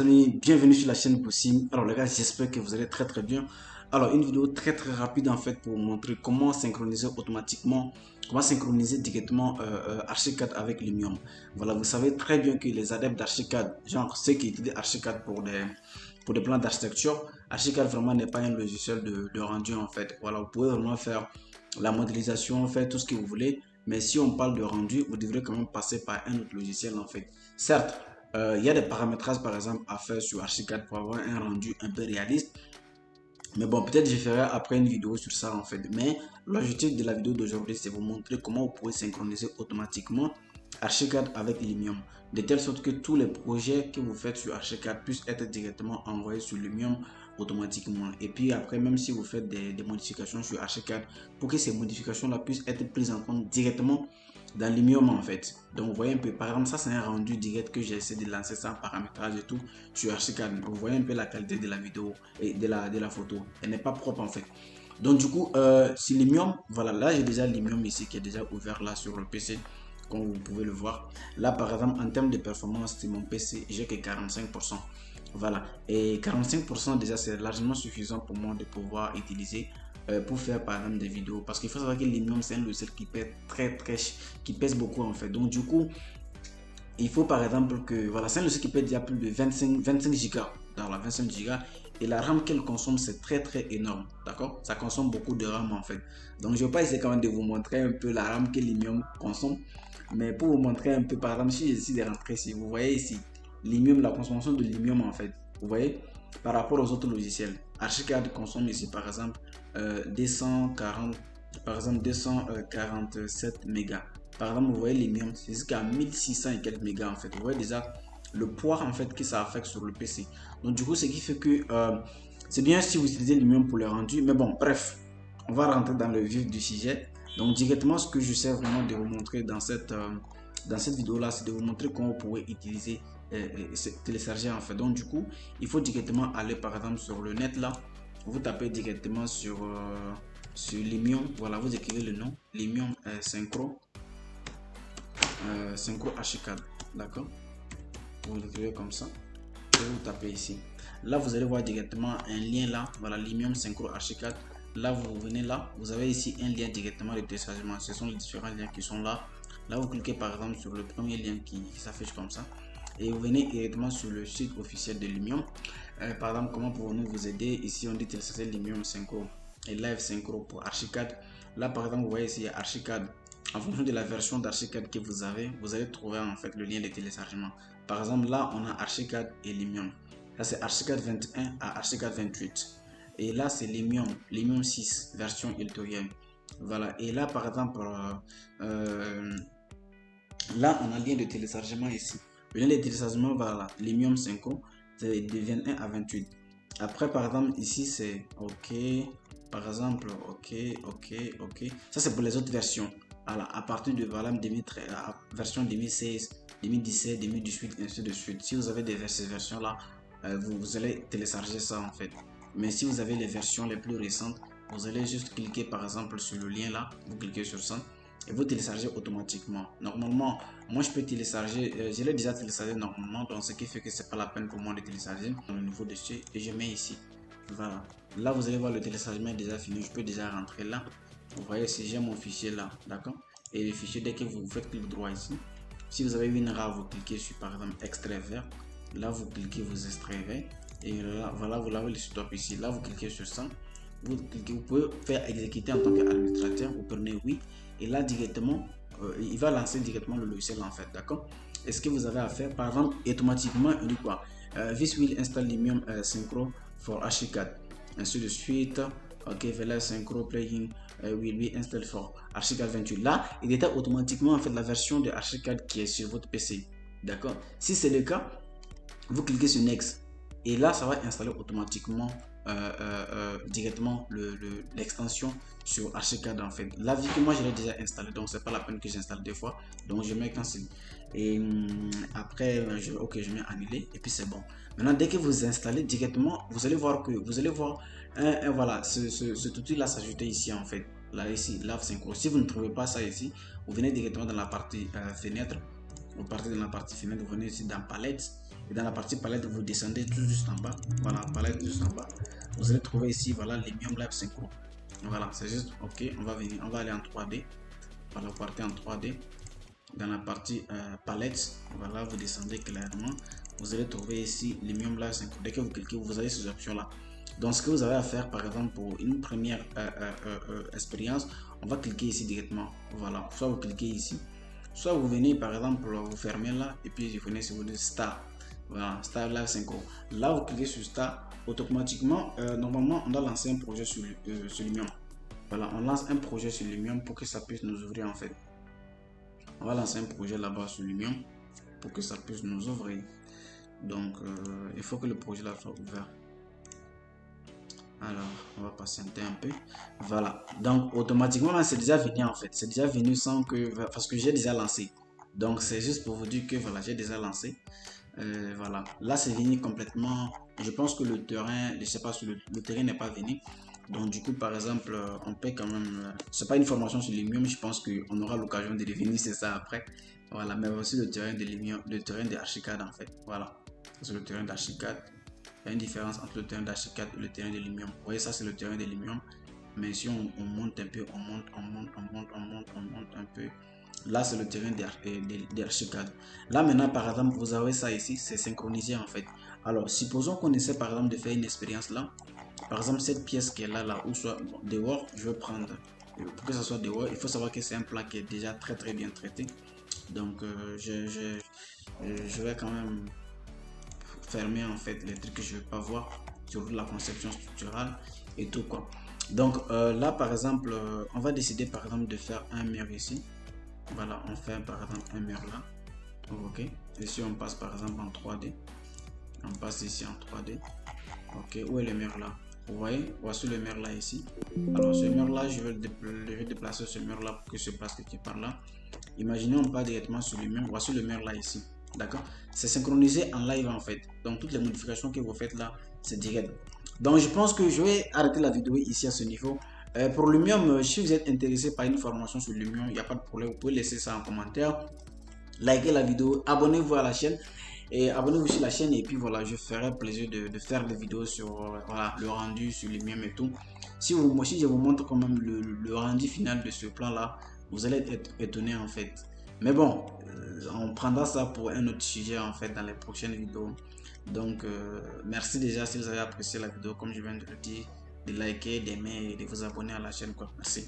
amis, bienvenue sur la chaîne Poussim. Alors les gars, j'espère que vous allez très bien. Alors une vidéo très rapide en fait pour vous montrer comment synchroniser automatiquement, comment synchroniser directement Archicad avec Lumion. Voilà, vous savez très bien que les adeptes d'Archicad, genre ceux qui utilisent Archicad pour des plans d'architecture, Archicad vraiment n'est pas un logiciel de rendu en fait. Voilà, vous pouvez vraiment faire la modélisation, faire tout ce que vous voulez. Mais si on parle de rendu, vous devrez quand même passer par un autre logiciel en fait. Certes, il y a des paramétrages par exemple à faire sur Archicad pour avoir un rendu un peu réaliste. Mais bon, peut-être je ferai après une vidéo sur ça en fait. Mais l'objectif de la vidéo d'aujourd'hui, c'est vous montrer comment vous pouvez synchroniser automatiquement Archicad avec Lumion. De telle sorte que tous les projets que vous faites sur Archicad puissent être directement envoyés sur Lumion automatiquement. Et puis après, même si vous faites des modifications sur Archicad, pour que ces modifications-là puissent être prises en compte directement dans Lumium en fait. Donc vous voyez un peu, par exemple ça c'est un rendu direct que j'ai essayé de lancer sans paramétrage et tout sur Archicad. Vous voyez un peu la qualité de la vidéo et de la photo. Elle n'est pas propre en fait. Donc du coup, sur Lumium, voilà, là j'ai déjà Lumium ici qui est déjà ouvert là sur le PC. Comme vous pouvez le voir. Là par exemple en termes de performance sur mon PC, j'ai que 45%. Voilà, et 45% déjà c'est largement suffisant pour moi de pouvoir utiliser pour faire par exemple des vidéos, parce qu'il faut savoir que Lumium c'est un logiciel qui pèse qui pèse beaucoup en fait. Donc du coup il faut par exemple que voilà, c'est un logiciel qui pèse déjà plus de 25 Go dans la 25 Go, et la RAM qu'elle consomme c'est très énorme, d'accord, ça consomme beaucoup de RAM en fait. Donc je vais pas essayer quand même de vous montrer un peu la RAM que Lumium consomme, mais pour vous montrer un peu, par exemple si j'essaie de rentrer ici, vous voyez ici Lumium, la consommation de Lumium en fait, vous voyez par rapport aux autres logiciels. Archicad consomme ici par exemple 240, par exemple 247 mégas. Par exemple, vous voyez Lumium, c'est jusqu'à 1600 et quelques mégas en fait. Vous voyez déjà le poids en fait que ça affecte sur le PC. Donc du coup, ce qui fait que c'est bien si vous utilisez Lumium pour le rendu, mais bon, bref, on va rentrer dans le vif du sujet. Donc directement, ce que j'essaie vraiment de vous montrer dans cette vidéo là, c'est de vous montrer comment vous pouvez utiliser télécharger en fait. Donc du coup, il faut directement aller par exemple sur le net là, vous tapez directement sur Lumium, voilà, vous écrivez le nom Lumium Synchro Archicad, d'accord, vous l'écrivez comme ça et vous tapez ici. Là vous allez voir directement un lien là, voilà, Lumium Synchro Archicad. Là vous venez là, vous avez ici un lien directement de téléchargement. Ce sont les différents liens qui sont là. Là vous cliquez par exemple sur le premier lien qui s'affiche comme ça et vous venez directement sur le site officiel de Lumium. Par exemple, comment pouvons-nous vous aider? Ici on dit télécharger Lumium Synchro et Live Synchro pour Archicad. Là par exemple vous voyez ici Archicad. En fonction de la version d'Archicad que vous avez, vous allez trouver en fait le lien de téléchargement. Par exemple là on a Archicad et Lumium. Là c'est Archicad 21 à Archicad 28. Et là c'est Lumium 6 version ultérieure. Voilà, et là par exemple là on a le lien de téléchargement ici. Le lien de téléchargement, voilà, Lumium Synchro, c'est de 21 à 28. Après par exemple ici c'est OK, par exemple OK. Ça c'est pour les autres versions. Voilà, à partir de voilà, 2013, la version 2016, 2017, 2018, ainsi de suite. Si vous avez ces versions là, vous allez télécharger ça en fait. Mais si vous avez les versions les plus récentes, vous allez juste cliquer par exemple sur le lien là, vous cliquez sur ça et vous téléchargez automatiquement. Normalement, moi je peux télécharger, je l'ai déjà téléchargé normalement, donc ce qui fait que c'est pas la peine pour moi de télécharger le nouveau dessus, et je mets ici. Voilà, là vous allez voir le téléchargement est déjà fini, je peux déjà rentrer là. Vous voyez si j'ai mon fichier là, d'accord, et le fichier, dès que vous faites clic droit ici, si vous avez une RAW, vous cliquez sur par exemple extrait vert, là vous cliquez, vous extrairez, et là voilà, vous l'avez le stop ici, là vous cliquez sur ça, vous pouvez faire exécuter en tant qu'administrateur, vous prenez oui, et là directement il va lancer directement le logiciel en fait, d'accord. Et ce que vous avez à faire, par exemple, automatiquement il dit quoi, this will install Lumium Synchro for Archicad, ainsi de suite. OK, voilà, Synchro playing will be installed for Archicad 28. Là il détecte automatiquement en fait la version de Archicad qui est sur votre PC, d'accord. Si c'est le cas, vous cliquez sur Next et là ça va installer automatiquement directement l'extension sur Archicad en fait. Là vu que moi je l'ai déjà installé, donc c'est pas la peine que j'installe deux fois, donc je mets cancel et après ok, je mets annuler et puis c'est bon. Maintenant dès que vous installez directement, vous allez voir voilà cet outil là s'ajouter ici en fait, là ici Live Synchro. Si vous ne trouvez pas ça ici, vous venez directement dans la partie fenêtre, vous partez dans la partie fenêtre, vous venez ici dans palette Et dans la partie palette, vous descendez tout juste en bas. Voilà, palette juste en bas. Vous allez trouver ici, voilà, Lumium Live Synchro. Voilà, c'est juste, ok, on va venir, on va aller en 3D. Voilà, vous partez en 3D. Dans la partie palette, voilà, vous descendez clairement. Vous allez trouver ici Lumium Live Synchro. Dès que vous cliquez, vous allez sur ces options-là. Donc, ce que vous avez à faire, par exemple, pour une première expérience, on va cliquer ici directement. Voilà, soit vous cliquez ici, soit vous venez, par exemple, vous fermez là, et puis vous venez sur votre Start. Voilà, Start Live Synchro. Là, vous cliquez sur Start, automatiquement, normalement, on doit lancer un projet sur Lumium. Voilà, on lance un projet sur Lumium pour que ça puisse nous ouvrir en fait. On va lancer un projet là-bas sur Lumium pour que ça puisse nous ouvrir. Donc, il faut que le projet là soit ouvert. Alors, on va patienter un peu. Voilà. Donc, automatiquement, c'est déjà venu en fait. C'est déjà venu sans que... Parce que j'ai déjà lancé. Donc, c'est juste pour vous dire que voilà, j'ai déjà lancé. Voilà. Là, c'est venu complètement... Je pense que le terrain, je sais pas si le terrain n'est pas venu. Donc, du coup, par exemple, on peut quand même... c'est pas une formation sur Lumium. Je pense qu'on aura l'occasion de revenir, c'est ça après. Voilà. Mais aussi le terrain de Lumium, le terrain de Archicad en fait. Voilà. C'est le terrain d'Archicad. Il y a une différence entre le terrain d'Archicad et le terrain de Lumium. Vous voyez, ça c'est le terrain de Lumium. Mais si on monte un peu, on monte un peu. Là, c'est le terrain d'Archicad. Là, maintenant, par exemple, vous avez ça ici, c'est synchronisé en fait. Alors, supposons qu'on essaie par exemple de faire une expérience là. Par exemple, cette pièce qui est là, ou soit dehors, je vais prendre. Pour que ça soit dehors, il faut savoir que c'est un plat qui est déjà très bien traité. Donc, je vais quand même fermer en fait les trucs que je veux pas voir sur la conception structurale et tout quoi. Donc là par exemple on va décider par exemple de faire un mur ici. Voilà, on fait par exemple un mur là. Ok, et si on passe par exemple en 3D, on passe ici en 3D. Ok, où est le mur là? Vous voyez, voici le mur là ici. Alors ce mur là, je vais déplacer ce mur là pour que se passe quelque part là. Imaginez on part directement sur le mur. Voici le mur là ici. D'accord? C'est synchronisé en live en fait. Donc toutes les modifications que vous faites là, c'est direct. Donc je pense que je vais arrêter la vidéo ici à ce niveau. Pour Lumium, si vous êtes intéressé par une formation sur Lumium, il n'y a pas de problème. Vous pouvez laisser ça en commentaire. Likez la vidéo, abonnez-vous à la chaîne. Et abonnez-vous sur la chaîne et puis voilà, je ferai plaisir de faire des vidéos sur voilà, le rendu sur Lumium et tout. Si je vous montre quand même le rendu final de ce plan là, vous allez être étonné en fait. Mais bon, on prendra ça pour un autre sujet en fait dans les prochaines vidéos. Donc merci déjà si vous avez apprécié la vidéo comme je viens de le dire, de liker, d'aimer et de vous abonner à la chaîne quoi. Merci.